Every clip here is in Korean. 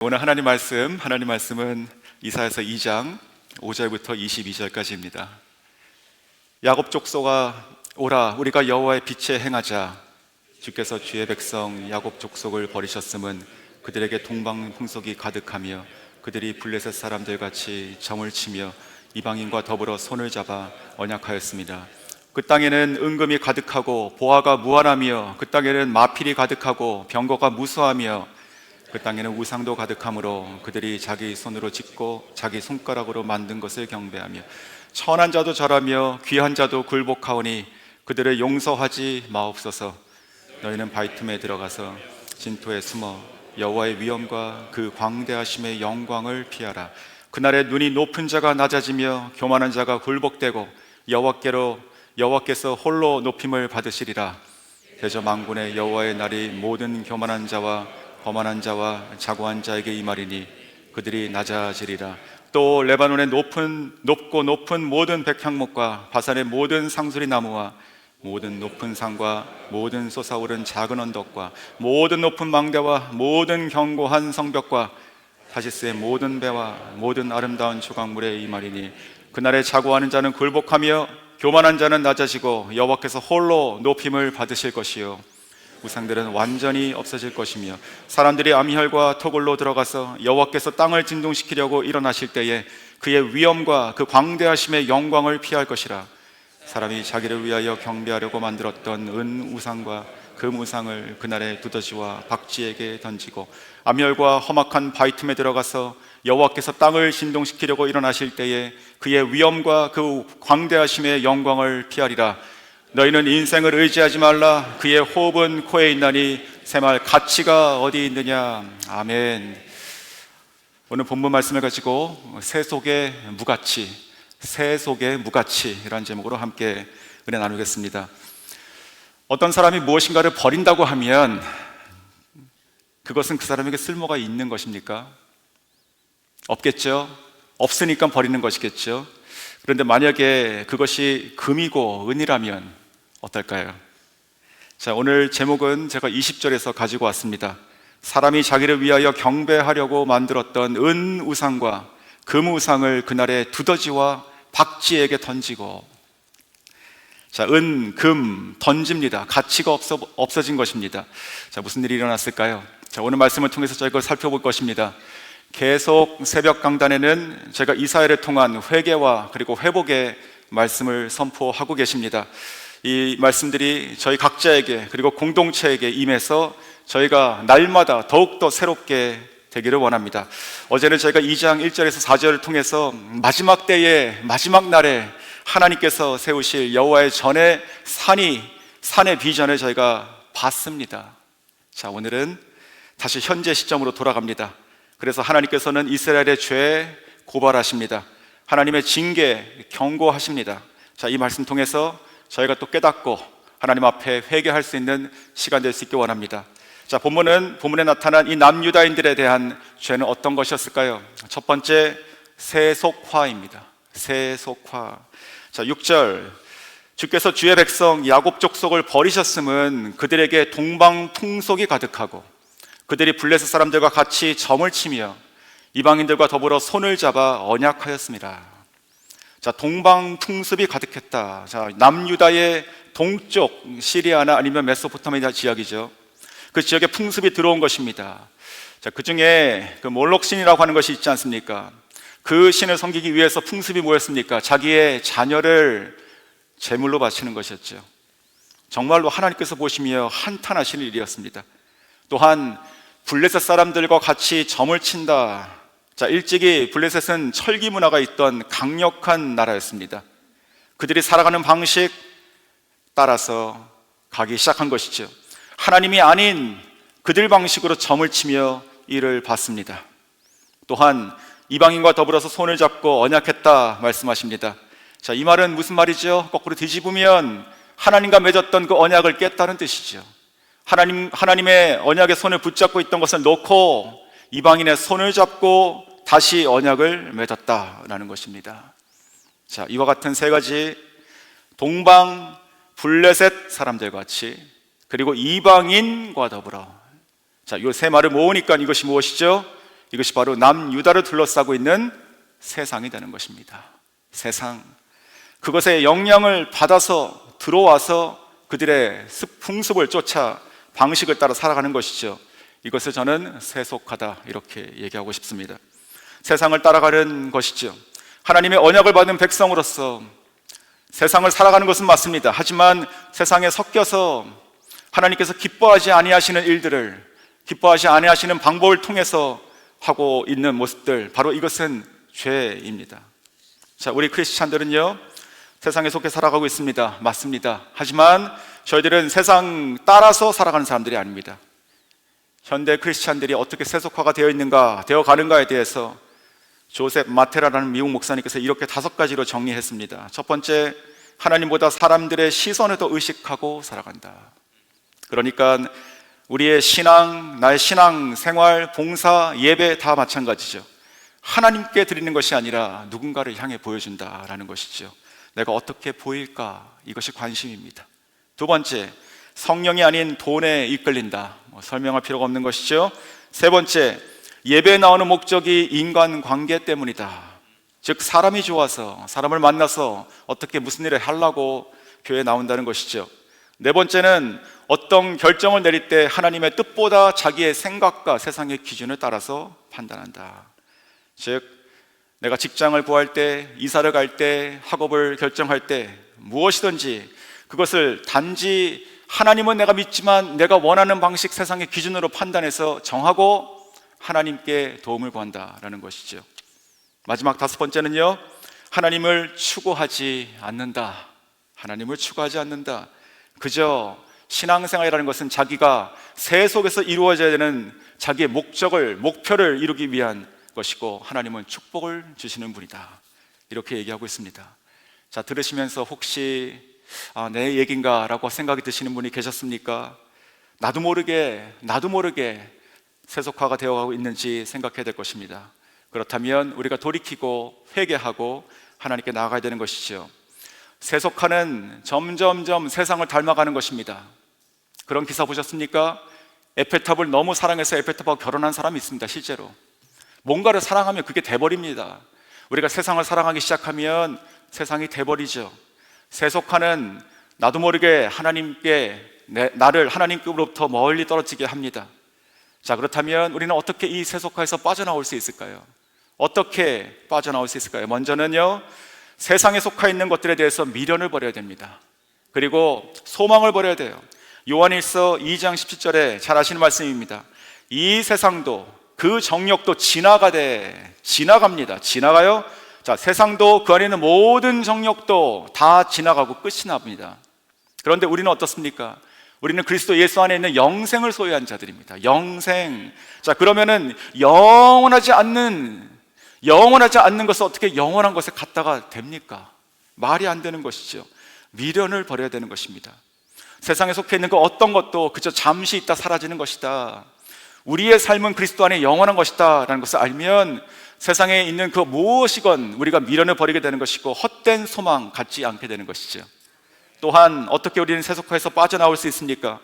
오늘 하나님 말씀은 이사야서 2장 5절부터 22절까지입니다. 야곱 족속아 오라, 우리가 여호와의 빛에 행하자. 주께서 주의 백성 야곱 족속을 버리셨음은 그들에게 동방풍속이 가득하며 그들이 블레셋 사람들 같이 점을 치며 이방인과 더불어 손을 잡아 언약하였습니다. 그 땅에는 은금이 가득하고 보화가 무한하며 그 땅에는 마필이 가득하고 병거가 무수하며 그 땅에는 우상도 가득하므로 그들이 자기 손으로 짓고 자기 손가락으로 만든 것을 경배하며 천한 자도 절하며 귀한 자도 굴복하오니 그들을 용서하지 마옵소서. 너희는 바위 틈에 들어가서 진토에 숨어 여호와의 위엄과 그 광대하심의 영광을 피하라. 그날에 눈이 높은 자가 낮아지며 교만한 자가 굴복되고 여호와께서 홀로 높임을 받으시리라. 대저 만군의 여호와의 날이 모든 교만한 자와 거만한 자와 자고한 자에게 임하리니 그들이 낮아지리라. 또 레바논의 높고 높은 모든 백향목과 바산의 모든 상수리 나무와 모든 높은 산과 모든 솟아오른 작은 언덕과 모든 높은 망대와 모든 견고한 성벽과 타시스의 모든 배와 모든 아름다운 조각물에 임하리니 그날에 자고하는 자는 굴복하며 교만한 자는 낮아지고 여호와께서 홀로 높임을 받으실 것이요 우상들은 완전히 없어질 것이며 사람들이 암혈과 토굴로 들어가서 여호와께서 땅을 진동시키려고 일어나실 때에 그의 위엄과 그 광대하심의 영광을 피할 것이라. 사람이 자기를 위하여 경배하려고 만들었던 은 우상과 금 우상을 그날에 두더지와 박쥐에게 던지고 암혈과 험악한 바위 틈에 들어가서 여호와께서 땅을 진동시키려고 일어나실 때에 그의 위엄과 그 광대하심의 영광을 피하리라. 너희는 인생을 의지하지 말라. 그의 호흡은 코에 있나니 새말 가치가 어디 있느냐. 아멘. 오늘 본문 말씀을 가지고 새 속의 무가치라는 제목으로 함께 은혜 나누겠습니다. 어떤 사람이 무엇인가를 버린다고 하면 그것은 그 사람에게 쓸모가 있는 것입니까? 없겠죠. 없으니까 버리는 것이겠죠. 그런데 만약에 그것이 금이고 은이라면 어떨까요? 자, 오늘 제목은 제가 20절에서 가지고 왔습니다. 사람이 자기를 위하여 경배하려고 만들었던 은 우상과 금 우상을 그날에 두더지와 박쥐에게 던지고. 자, 은, 금 던집니다. 가치가 없어진 것입니다. 자, 무슨 일이 일어났을까요? 자, 오늘 말씀을 통해서 저희가 그걸 살펴볼 것입니다. 계속 새벽 강단에는 제가 이사야를 통한 회개와 그리고 회복의 말씀을 선포하고 계십니다. 이 말씀들이 저희 각자에게 그리고 공동체에게 임해서 저희가 날마다 더욱더 새롭게 되기를 원합니다. 어제는 저희가 2장 1절에서 4절을 통해서 마지막 때에 마지막 날에 하나님께서 세우실 여호와의 전의 산의 비전을 저희가 봤습니다. 자, 오늘은 다시 현재 시점으로 돌아갑니다. 그래서 하나님께서는 이스라엘의 죄 고발하십니다. 하나님의 징계 경고하십니다. 자, 이 말씀 통해서 저희가 또 깨닫고 하나님 앞에 회개할 수 있는 시간 될 수 있기 원합니다. 자, 본문에 나타난 이 남유다인들에 대한 죄는 어떤 것이었을까요? 첫 번째, 세속화입니다. 세속화. 자, 6절. 주께서 주의 백성 야곱 족속을 버리셨음은 그들에게 동방풍속이 가득하고 그들이 블레셋 사람들과 같이 점을 치며 이방인들과 더불어 손을 잡아 언약하였습니다. 자, 동방풍습이 가득했다. 자, 남유다의 동쪽 시리아나 아니면 메소포타미아 지역이죠. 그 지역에 풍습이 들어온 것입니다. 자, 그 중에 그 몰록신이라고 하는 것이 있지 않습니까? 그 신을 섬기기 위해서 풍습이 뭐였습니까? 자기의 자녀를 제물로 바치는 것이었죠. 정말로 하나님께서 보시며 한탄하시는 일이었습니다. 또한 블레셋 사람들과 같이 점을 친다. 자, 일찍이 블레셋은 철기 문화가 있던 강력한 나라였습니다. 그들이 살아가는 방식 따라서 가기 시작한 것이죠. 하나님이 아닌 그들 방식으로 점을 치며 일을 받습니다. 또한 이방인과 더불어서 손을 잡고 언약했다 말씀하십니다. 자, 이 말은 무슨 말이죠? 거꾸로 뒤집으면 하나님과 맺었던 그 언약을 깼다는 뜻이죠. 하나님의 언약의 손을 붙잡고 있던 것을 놓고 이방인의 손을 잡고 다시 언약을 맺었다라는 것입니다. 자, 이와 같은 세 가지 동방 블레셋 사람들과 같이 그리고 이방인과 더불어 자, 이 세 말을 모으니까 이것이 무엇이죠? 이것이 바로 남유다를 둘러싸고 있는 세상이 되는 것입니다. 세상, 그것의 영향을 받아서 들어와서 그들의 풍습을 쫓아 방식을 따라 살아가는 것이죠. 이것을 저는 세속화다 이렇게 얘기하고 싶습니다. 세상을 따라가는 것이죠. 하나님의 언약을 받은 백성으로서 세상을 살아가는 것은 맞습니다. 하지만 세상에 섞여서 하나님께서 기뻐하지 아니하시는 일들을, 기뻐하지 아니하시는 방법을 통해서 하고 있는 모습들, 바로 이것은 죄입니다. 자, 우리 크리스찬들은요, 세상에 속해 살아가고 있습니다. 맞습니다. 하지만 저희들은 세상 따라서 살아가는 사람들이 아닙니다. 현대 크리스찬들이 어떻게 세속화가 되어 있는가, 되어 가는가에 대해서 조셉 마테라라는 미국 목사님께서 이렇게 5가지로 정리했습니다. 첫 번째, 하나님보다 사람들의 시선을 더 의식하고 살아간다. 그러니까 우리의 신앙, 나의 신앙 생활, 봉사, 예배 다 마찬가지죠. 하나님께 드리는 것이 아니라 누군가를 향해 보여준다라는 것이죠. 내가 어떻게 보일까, 이것이 관심입니다. 두 번째, 성령이 아닌 돈에 이끌린다. 설명할 필요가 없는 것이죠. 세 번째, 예배에 나오는 목적이 인간관계 때문이다. 즉 사람이 좋아서, 사람을 만나서 어떻게 무슨 일을 하려고 교회에 나온다는 것이죠. 네 번째는 어떤 결정을 내릴 때 하나님의 뜻보다 자기의 생각과 세상의 기준을 따라서 판단한다. 즉 내가 직장을 구할 때, 이사를 갈 때, 학업을 결정할 때 무엇이든지 그것을 단지 하나님은 내가 믿지만 내가 원하는 방식, 세상의 기준으로 판단해서 정하고 하나님께 도움을 구한다라는 것이죠. 마지막 5번째는요, 하나님을 추구하지 않는다. 하나님을 추구하지 않는다. 그저 신앙생활이라는 것은 자기가 세속에서 이루어져야 되는 자기의 목표를 이루기 위한 것이고, 하나님은 축복을 주시는 분이다. 이렇게 얘기하고 있습니다. 자, 들으시면서 혹시 내 얘기인가 라고 생각이 드시는 분이 계셨습니까? 나도 모르게 세속화가 되어가고 있는지 생각해야 될 것입니다. 그렇다면 우리가 돌이키고 회개하고 하나님께 나아가야 되는 것이죠. 세속화는 점점점 세상을 닮아가는 것입니다. 그런 기사 보셨습니까? 에펠탑을 너무 사랑해서 에펠탑하고 결혼한 사람이 있습니다. 실제로 뭔가를 사랑하면 그게 돼버립니다. 우리가 세상을 사랑하기 시작하면 세상이 돼버리죠. 세속화는 나도 모르게 나를 하나님께로부터 멀리 떨어지게 합니다. 자, 그렇다면 우리는 어떻게 이 세속화에서 빠져나올 수 있을까요? 어떻게 빠져나올 수 있을까요? 먼저는요, 세상에 속해 있는 것들에 대해서 미련을 버려야 됩니다. 그리고 소망을 버려야 돼요. 요한일서 2장 17절에 잘 아시는 말씀입니다. 이 세상도 그 정욕도 지나갑니다. 지나가요. 자, 세상도 그 안에 있는 모든 정욕도 다 지나가고 끝이 납니다. 그런데 우리는 어떻습니까? 우리는 그리스도 예수 안에 있는 영생을 소유한 자들입니다. 영생. 자, 그러면은 영원하지 않는 것을 어떻게 영원한 것에 갖다가 됩니까? 말이 안 되는 것이죠. 미련을 버려야 되는 것입니다. 세상에 속해 있는 그 어떤 것도 그저 잠시 있다 사라지는 것이다. 우리의 삶은 그리스도 안에 영원한 것이다 라는 것을 알면 세상에 있는 그 무엇이건 우리가 미련을 버리게 되는 것이고, 헛된 소망 갖지 않게 되는 것이죠. 또한 어떻게 우리는 세속화에서 빠져나올 수 있습니까?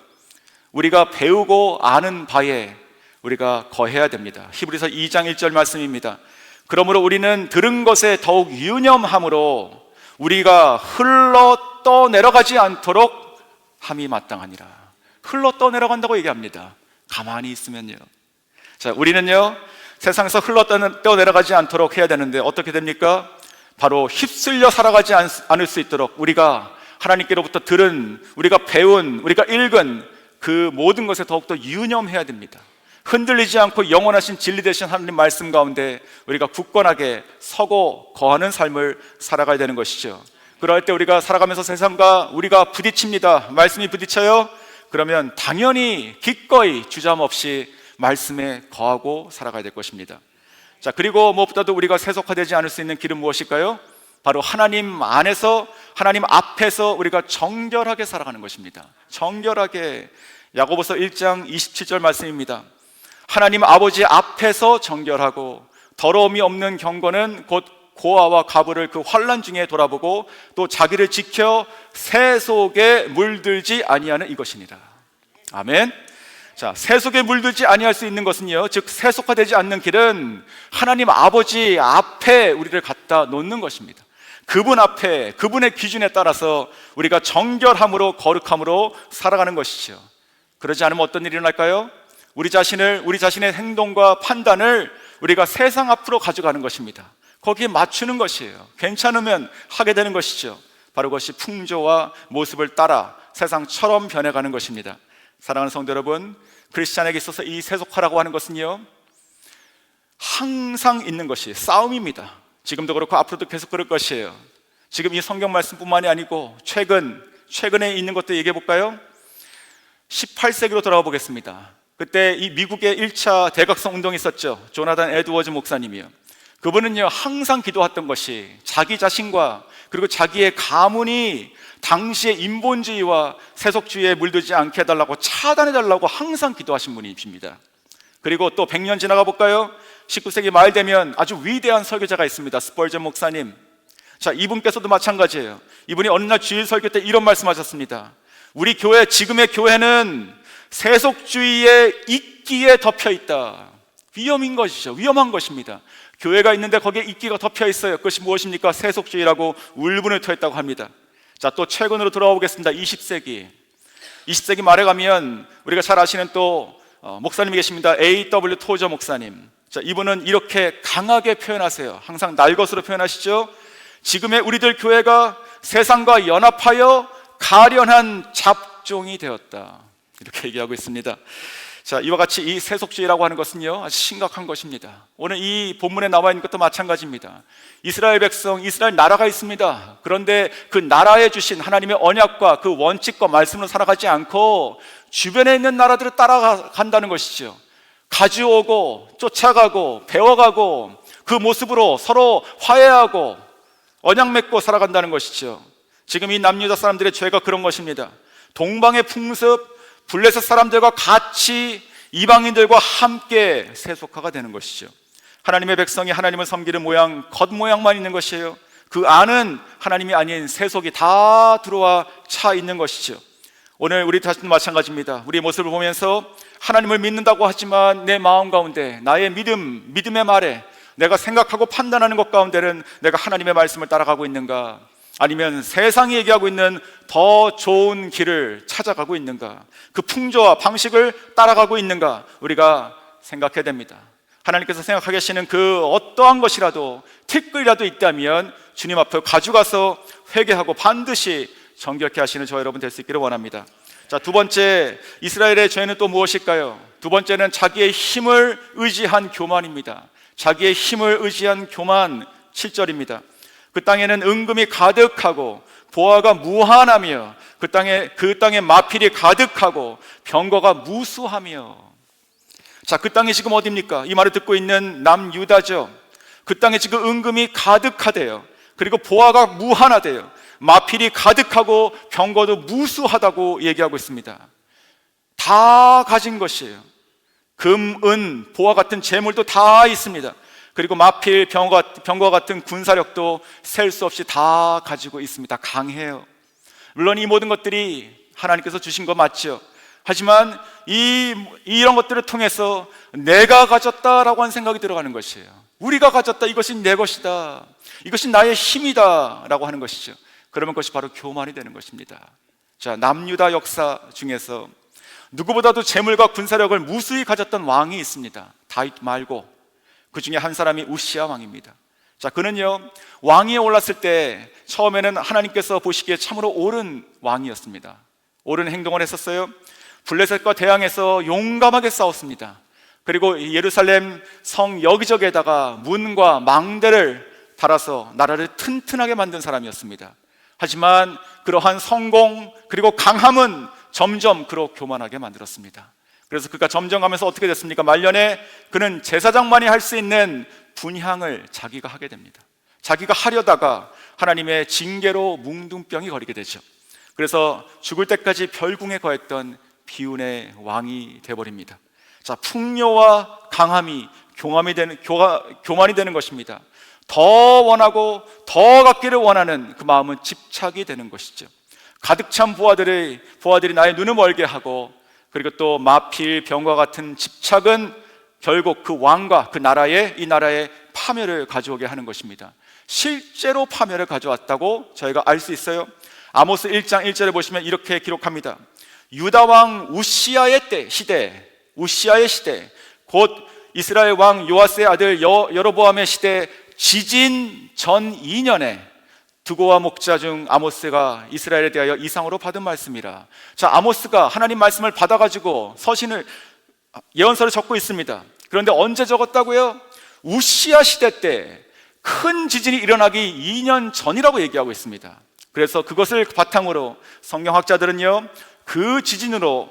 우리가 배우고 아는 바에 우리가 거해야 됩니다. 히브리서 2장 1절 말씀입니다. 그러므로 우리는 들은 것에 더욱 유념함으로 우리가 흘러 떠내려가지 않도록 함이 마땅하니라. 흘러 떠내려간다고 얘기합니다. 가만히 있으면요. 자, 우리는요, 세상에서 흘러 떠내려가지 않도록 해야 되는데 어떻게 됩니까? 바로 휩쓸려 살아가지 않을 수 있도록 우리가 하나님께로부터 들은, 우리가 배운, 우리가 읽은 그 모든 것에 더욱더 유념해야 됩니다. 흔들리지 않고 영원하신 진리 되신 하나님 말씀 가운데 우리가 굳건하게 서고 거하는 삶을 살아가야 되는 것이죠. 그럴 때 우리가 살아가면서 세상과 우리가 부딪힙니다. 말씀이 부딪혀요? 그러면 당연히 기꺼이 주저함없이 말씀에 거하고 살아가야 될 것입니다. 자, 그리고 무엇보다도 우리가 세속화되지 않을 수 있는 길은 무엇일까요? 바로 하나님 안에서, 하나님 앞에서 우리가 정결하게 살아가는 것입니다. 정결하게. 야고보서 1장 27절 말씀입니다. 하나님 아버지 앞에서 정결하고 더러움이 없는 경건은 곧 고아와 가부를 그 환난 중에 돌아보고 또 자기를 지켜 새 속에 물들지 아니하는 이것이니라. 아멘. 자, 세속에 물들지 아니할 수 있는 것은요, 즉 세속화되지 않는 길은 하나님 아버지 앞에 우리를 갖다 놓는 것입니다. 그분 앞에, 그분의 기준에 따라서 우리가 정결함으로, 거룩함으로 살아가는 것이죠. 그러지 않으면 어떤 일이 일어날까요? 우리 자신의 행동과 판단을 우리가 세상 앞으로 가져가는 것입니다. 거기에 맞추는 것이에요. 괜찮으면 하게 되는 것이죠. 바로 그것이 풍조와 모습을 따라 세상처럼 변해가는 것입니다. 사랑하는 성도 여러분, 크리스찬에게 있어서 이 세속화라고 하는 것은요, 항상 있는 것이 싸움입니다. 지금도 그렇고 앞으로도 계속 그럴 것이에요. 지금 이 성경 말씀뿐만이 아니고 최근에 있는 것도 얘기해 볼까요? 18세기로 돌아가 보겠습니다. 그때 이 미국의 1차 대각성 운동이 있었죠. 조나단 에드워즈 목사님이요. 그분은요, 항상 기도했던 것이 자기 자신과 그리고 자기의 가문이 당시의 인본주의와 세속주의에 물들지 않게 해달라고, 차단해달라고 항상 기도하신 분이십니다. 그리고 또 100년 지나가 볼까요? 19세기 말 되면 아주 위대한 설교자가 있습니다. 스펄전 목사님. 자, 이분께서도 마찬가지예요. 이분이 어느 날 주일 설교 때 이런 말씀하셨습니다. 우리 교회, 지금의 교회는 세속주의의 이끼에 덮여 있다. 위험인 것이죠. 위험한 것입니다. 교회가 있는데 거기에 이끼가 덮여 있어요. 그것이 무엇입니까? 세속주의라고 울분을 토했다고 합니다. 자, 또 최근으로 돌아와 보겠습니다. 20세기 말에 가면 우리가 잘 아시는 또 목사님이 계십니다. A.W. 토저 목사님. 자, 이분은 이렇게 강하게 표현하세요. 항상 날 것으로 표현하시죠. 지금의 우리들 교회가 세상과 연합하여 가련한 잡종이 되었다. 이렇게 얘기하고 있습니다. 자, 이와 같이 이 세속주의라고 하는 것은요, 아주 심각한 것입니다. 오늘 이 본문에 나와 있는 것도 마찬가지입니다. 이스라엘 백성, 이스라엘 나라가 있습니다. 그런데 그 나라에 주신 하나님의 언약과 그 원칙과 말씀으로 살아가지 않고 주변에 있는 나라들을 따라간다는 것이죠. 가져오고 쫓아가고 배워가고 그 모습으로 서로 화해하고 언약 맺고 살아간다는 것이죠. 지금 이 남유다 사람들의 죄가 그런 것입니다. 동방의 풍습, 블레셋 사람들과 같이 이방인들과 함께 세속화가 되는 것이죠. 하나님의 백성이 하나님을 섬기는 모양, 겉모양만 있는 것이에요. 그 안은 하나님이 아닌 세속이 다 들어와 차 있는 것이죠. 오늘 우리 자신도 마찬가지입니다. 우리의 모습을 보면서 하나님을 믿는다고 하지만 내 마음 가운데 나의 믿음의 말에 내가 생각하고 판단하는 것 가운데는 내가 하나님의 말씀을 따라가고 있는가? 아니면 세상이 얘기하고 있는 더 좋은 길을 찾아가고 있는가? 그 풍조와 방식을 따라가고 있는가? 우리가 생각해야 됩니다. 하나님께서 생각하게 하시는 그 어떠한 것이라도 티끌이라도 있다면 주님 앞에 가져가서 회개하고 반드시 정결케 하시는 저와 여러분 될 수 있기를 원합니다. 자, 두 번째, 이스라엘의 죄는 또 무엇일까요? 두 번째는 자기의 힘을 의지한 교만입니다. 자기의 힘을 의지한 교만. 7절입니다. 그 땅에는 은금이 가득하고 보화가 무한하며 그 땅에 마필이 가득하고 병거가 무수하며. 자, 그 땅이 지금 어디입니까? 이 말을 듣고 있는 남유다죠. 그 땅에 지금 은금이 가득하대요. 그리고 보화가 무한하대요. 마필이 가득하고 병거도 무수하다고 얘기하고 있습니다. 다 가진 것이에요. 금, 은, 보화 같은 재물도 다 있습니다. 그리고 마필, 병과 같은 군사력도 셀 수 없이 다 가지고 있습니다. 강해요. 물론 이 모든 것들이 하나님께서 주신 거 맞죠. 하지만 이런 것들을 통해서 내가 가졌다라고 하는 생각이 들어가는 것이에요. 우리가 가졌다, 이것이 내 것이다, 이것이 나의 힘이다 라고 하는 것이죠. 그러면 그것이 바로 교만이 되는 것입니다. 자, 남유다 역사 중에서 누구보다도 재물과 군사력을 무수히 가졌던 왕이 있습니다. 다윗 말고 그 중에 한 사람이 우시야 왕입니다. 자, 그는요, 왕위에 올랐을 때 처음에는 하나님께서 보시기에 참으로 옳은 왕이었습니다. 옳은 행동을 했었어요. 블레셋과 대항해서 용감하게 싸웠습니다. 그리고 예루살렘 성 여기저기에다가 문과 망대를 달아서 나라를 튼튼하게 만든 사람이었습니다. 하지만 그러한 성공 그리고 강함은 점점 그로 교만하게 만들었습니다. 그래서 그가 점점 가면서 어떻게 됐습니까? 말년에 그는 제사장만이 할 수 있는 분향을 자기가 하게 됩니다. 자기가 하려다가 하나님의 징계로 뭉둥병이 걸리게 되죠. 그래서 죽을 때까지 별궁에 거했던 비운의 왕이 되어버립니다. 자, 풍요와 강함이 교만이 되는 것입니다. 더 원하고 더 갖기를 원하는 그 마음은 집착이 되는 것이죠. 가득 찬 부하들이 나의 눈을 멀게 하고 그리고 또 마필 병과 같은 집착은 결국 그 왕과 그 나라에, 이 나라의 파멸을 가져오게 하는 것입니다. 실제로 파멸을 가져왔다고 저희가 알 수 있어요. 아모스 1장 1절에 보시면 이렇게 기록합니다. 유다 왕 우시아의 시대, 곧 이스라엘 왕 요아스의 아들 여로보암의 시대 지진 전 2년에 드고와 목자 중 아모스가 이스라엘에 대하여 이상으로 받은 말씀이라. 자, 아모스가 하나님 말씀을 받아가지고 예언서를 적고 있습니다. 그런데 언제 적었다고요? 우시아 시대 때 큰 지진이 일어나기 2년 전이라고 얘기하고 있습니다. 그래서 그것을 바탕으로 성경학자들은요, 그 지진으로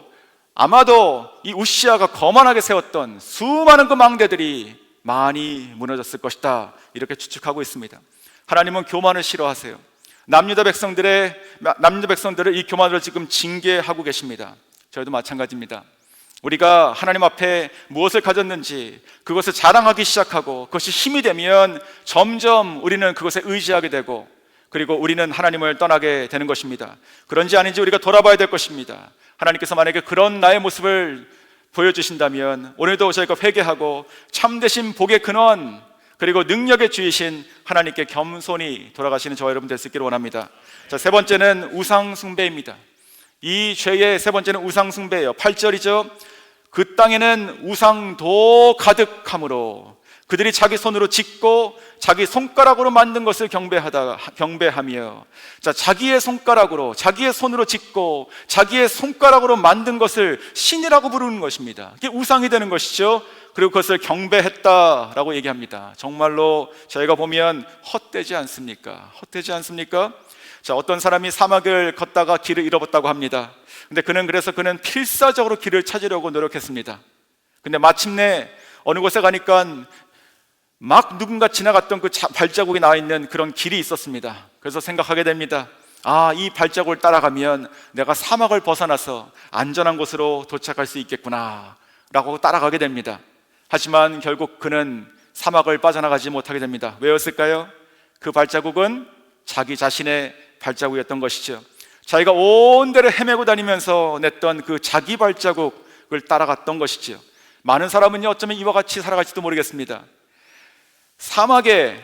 아마도 이 우시아가 거만하게 세웠던 수많은 그 망대들이 많이 무너졌을 것이다, 이렇게 추측하고 있습니다. 하나님은 교만을 싫어하세요. 남유다 백성들을 이 교만으로 지금 징계하고 계십니다. 저희도 마찬가지입니다. 우리가 하나님 앞에 무엇을 가졌는지 그것을 자랑하기 시작하고 그것이 힘이 되면 점점 우리는 그것에 의지하게 되고, 그리고 우리는 하나님을 떠나게 되는 것입니다. 그런지 아닌지 우리가 돌아봐야 될 것입니다. 하나님께서 만약에 그런 나의 모습을 보여주신다면 오늘도 저희가 회개하고 참되신 복의 근원, 그리고 능력의 주이신 하나님께 겸손히 돌아가시는 저와 여러분 될 수 있기를 원합니다. 자, 세 번째는 우상 숭배입니다. 이 죄의 세 번째는 우상 숭배예요. 8절이죠. 그 땅에는 우상도 가득하므로 그들이 자기 손으로 짓고 자기 손가락으로 만든 것을 경배하며. 자, 자기의 손으로 짓고 자기의 손가락으로 만든 것을 신이라고 부르는 것입니다. 그게 우상이 되는 것이죠. 그리고 그것을 경배했다라고 얘기합니다. 정말로 저희가 보면 헛되지 않습니까? 자, 어떤 사람이 사막을 걷다가 길을 잃어버렸다고 합니다. 근데 그는 필사적으로 길을 찾으려고 노력했습니다. 근데 마침내 어느 곳에 가니까 막 누군가 지나갔던 그 발자국이 나와 있는 그런 길이 있었습니다. 그래서 생각하게 됩니다. 아, 이 발자국을 따라가면 내가 사막을 벗어나서 안전한 곳으로 도착할 수 있겠구나 라고 따라가게 됩니다. 하지만 결국 그는 사막을 빠져나가지 못하게 됩니다. 왜였을까요? 그 발자국은 자기 자신의 발자국이었던 것이죠. 자기가 온데를 헤매고 다니면서 냈던 그 자기 발자국을 따라갔던 것이죠. 많은 사람은요, 어쩌면 이와 같이 살아갈지도 모르겠습니다. 사막을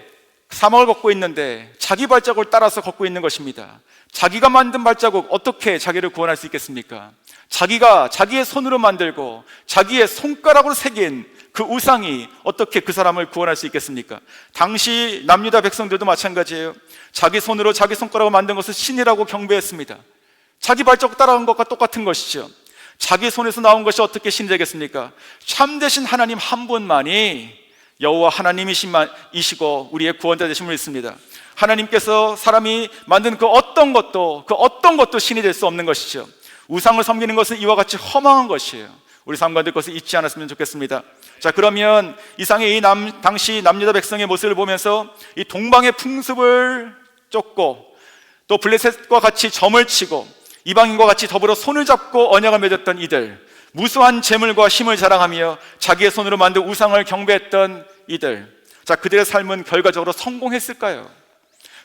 걷고 있는데 자기 발자국을 따라서 걷고 있는 것입니다. 자기가 만든 발자국, 어떻게 자기를 구원할 수 있겠습니까? 자기가 자기의 손으로 만들고 자기의 손가락으로 새긴 그 우상이 어떻게 그 사람을 구원할 수 있겠습니까? 당시 남유다 백성들도 마찬가지예요. 자기 손으로 자기 손가락으로 만든 것을 신이라고 경배했습니다. 자기 발자국 따라간 것과 똑같은 것이죠. 자기 손에서 나온 것이 어떻게 신이 되겠습니까? 참되신 하나님 한 분만이 여호와 하나님이시고 우리의 구원자 되심을 믿습니다. 하나님께서 사람이 만든 그 어떤 것도 신이 될 수 없는 것이죠. 우상을 섬기는 것은 이와 같이 허망한 것이에요. 우리 삶 가운데 그것을 잊지 않았으면 좋겠습니다. 자, 그러면 이상의 당시 남유다 백성의 모습을 보면서 이 동방의 풍습을 쫓고 또 블레셋과 같이 점을 치고 이방인과 같이 더불어 손을 잡고 언약을 맺었던 이들, 무수한 재물과 힘을 자랑하며 자기의 손으로 만든 우상을 경배했던 이들, 자, 그들의 삶은 결과적으로 성공했을까요?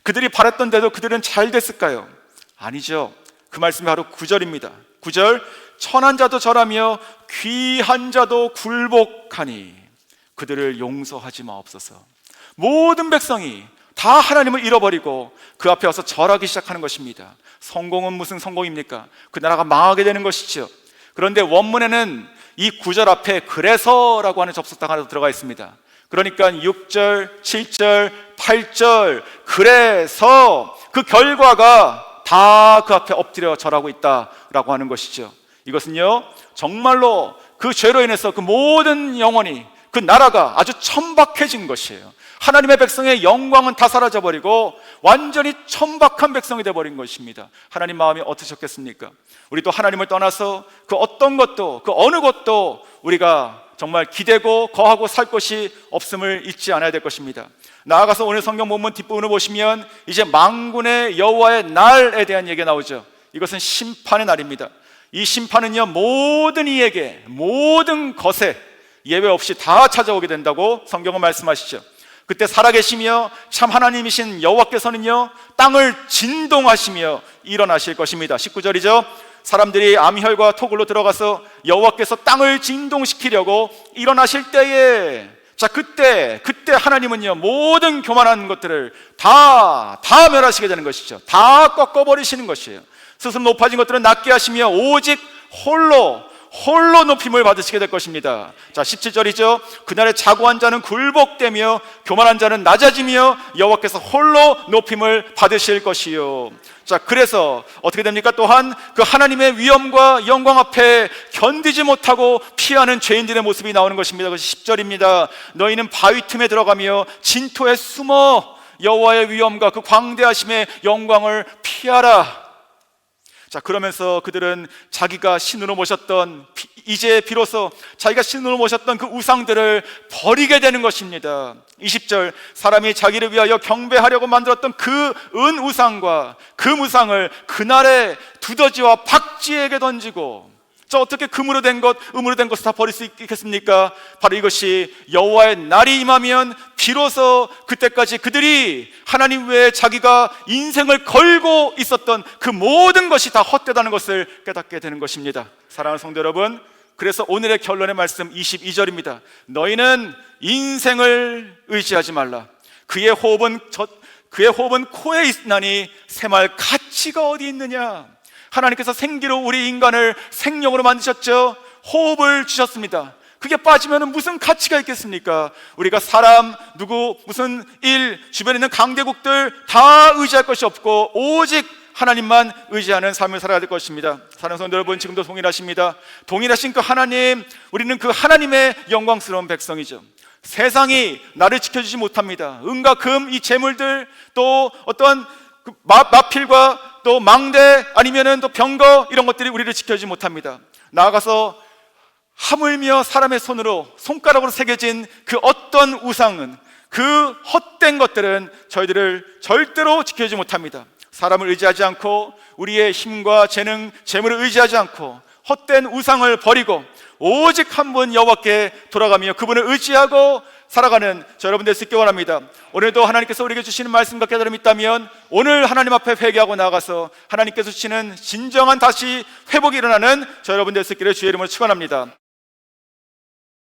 그들이 바랬던 대로 그들은 잘 됐을까요? 아니죠. 그 말씀이 바로 9절입니다. 9절, 천한 자도 절하며 귀한 자도 굴복하니 그들을 용서하지 마옵소서. 모든 백성이 다 하나님을 잃어버리고 그 앞에 와서 절하기 시작하는 것입니다. 성공은 무슨 성공입니까? 그 나라가 망하게 되는 것이죠. 그런데 원문에는 이 9절 앞에 그래서라고 하는 접속사가 하나 들어가 있습니다. 그러니까 6절, 7절, 8절, 그래서 그 결과가 다 그 앞에 엎드려 절하고 있다라고 하는 것이죠. 이것은요, 정말로 그 죄로 인해서 그 모든 영혼이, 그 나라가 아주 천박해진 것이에요. 하나님의 백성의 영광은 다 사라져버리고 완전히 천박한 백성이 되어버린 것입니다. 하나님 마음이 어떠셨겠습니까? 우리도 하나님을 떠나서 그 어떤 것도, 그 어느 것도 우리가 정말 기대고 거하고 살 것이 없음을 잊지 않아야 될 것입니다. 나아가서 오늘 성경 본문 뒷부분을 보시면 이제 만군의 여호와의 날에 대한 얘기가 나오죠. 이것은 심판의 날입니다. 이 심판은요, 모든 이에게, 모든 것에 예외 없이 다 찾아오게 된다고 성경은 말씀하시죠. 그때 살아계시며 참 하나님이신 여호와께서는요, 땅을 진동하시며 일어나실 것입니다. 19절이죠. 사람들이 암혈과 토굴로 들어가서 여호와께서 땅을 진동시키려고 일어나실 때에, 자, 그때 하나님은요, 모든 교만한 것들을 다 멸하시게 되는 것이죠. 다 꺾어버리시는 것이에요. 스스로 높아진 것들은 낮게 하시며 오직 홀로 높임을 받으시게 될 것입니다. 자, 17절이죠. 그날에 자고한 자는 굴복되며 교만한 자는 낮아지며 여호와께서 홀로 높임을 받으실 것이요. 자, 그래서 어떻게 됩니까? 또한 그 하나님의 위엄과 영광 앞에 견디지 못하고 피하는 죄인들의 모습이 나오는 것입니다. 그래서 10절입니다. 너희는 바위 틈에 들어가며 진토에 숨어 여호와의 위엄과 그 광대하심의 영광을 피하라. 자, 그러면서 그들은 자기가 신으로 모셨던, 이제 비로소 자기가 신으로 모셨던 그 우상들을 버리게 되는 것입니다. 20절, 사람이 자기를 위하여 경배하려고 만들었던 그 은 우상과 그 무상을 그날에 두더지와 박쥐에게 던지고, 자, 어떻게 금으로 된 것, 음으로 된 것을 다 버릴 수 있겠습니까? 바로 이것이 여호와의 날이 임하면 비로소 그때까지 그들이 하나님 외에 자기가 인생을 걸고 있었던 그 모든 것이 다 헛되다는 것을 깨닫게 되는 것입니다. 사랑하는 성도 여러분, 그래서 오늘의 결론의 말씀 22절입니다. 너희는 인생을 의지하지 말라. 그의 호흡은 코에 있나니 새말 가치가 어디 있느냐. 하나님께서 생기로 우리 인간을 생명으로 만드셨죠. 호흡을 주셨습니다. 그게 빠지면 무슨 가치가 있겠습니까? 우리가 사람, 누구, 무슨 일, 주변에 있는 강대국들 다 의지할 것이 없고 오직 하나님만 의지하는 삶을 살아야 될 것입니다. 사랑하는 성도 여러분, 지금도 동일하십니다. 동일하신 그 하나님, 우리는 그 하나님의 영광스러운 백성이죠. 세상이 나를 지켜주지 못합니다. 은과 금, 이 재물들, 또 어떤 그 마필과 또 망대, 아니면은 또 병거, 이런 것들이 우리를 지켜주지 못합니다. 나아가서 하물며 사람의 손가락으로 새겨진 그 어떤 우상은, 그 헛된 것들은 저희들을 절대로 지켜주지 못합니다. 사람을 의지하지 않고 우리의 힘과 재능, 재물을 의지하지 않고 헛된 우상을 버리고 오직 한 분 여호와께 돌아가며 그분을 의지하고 살아가는 저 여러분 될 수 있기 원합니다. 오늘도 하나님께서 우리에게 주시는 말씀과 깨달음이 있다면 오늘 하나님 앞에 회개하고 나아가서 하나님께서 주시는 진정한 다시 회복이 일어나는 저 여러분 될 수 있기를 주의 이름으로 축원합니다.